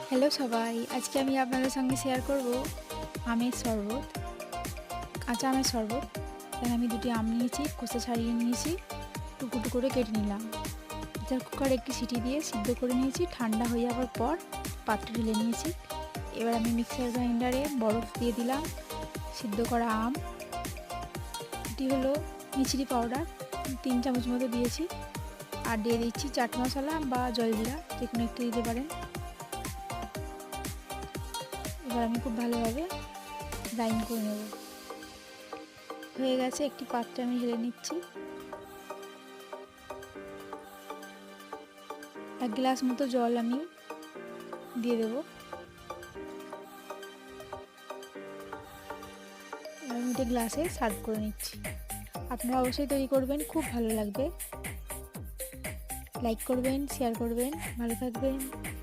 Hello সবাই, আজকে আমি আপনাদের সঙ্গে শেয়ার করব আমের শরবত, কাঁচা আমের শরবত। এখানে আমি দুটি আম নিয়েছি, খোসা ছাড়িয়ে নিয়েছি, টুকরো করে কেটে নিলাম। প্রেসার কুকারে একটি সিটি দিয়ে সিদ্ধ করে নিয়েছি। ঠান্ডা হয়ে যাওয়ার পর পাত্রে ঢেলে নিয়েছি। এবার আমি মিক্সার গ্রাইন্ডারে বরফ দিয়ে দিলাম সিদ্ধ করা আম। এটি হলো মিছরি পাউডার, 3 চামচ মতো দিয়েছি। আর দিয়ে দিচ্ছি চাট মশলা বা জলজিরা, যে কোনো একটু দিতে পারেন। এবার আমি খুব ভালোভাবে গ্রাইন্ড করে নেব। হয়ে গেছে, একটি পাত্রে আমি ঢেলে নিচ্ছি। 1 গ্লাস মতো জল আমি দিয়ে দেব। এবার আমি এটা গ্লাসে সার্ভ করে নিচ্ছি। আপনারা অবশ্যই তৈরি করবেন, খুব ভালো লাগবে। লাইক করবেন, শেয়ার করবেন, ভালো থাকবেন।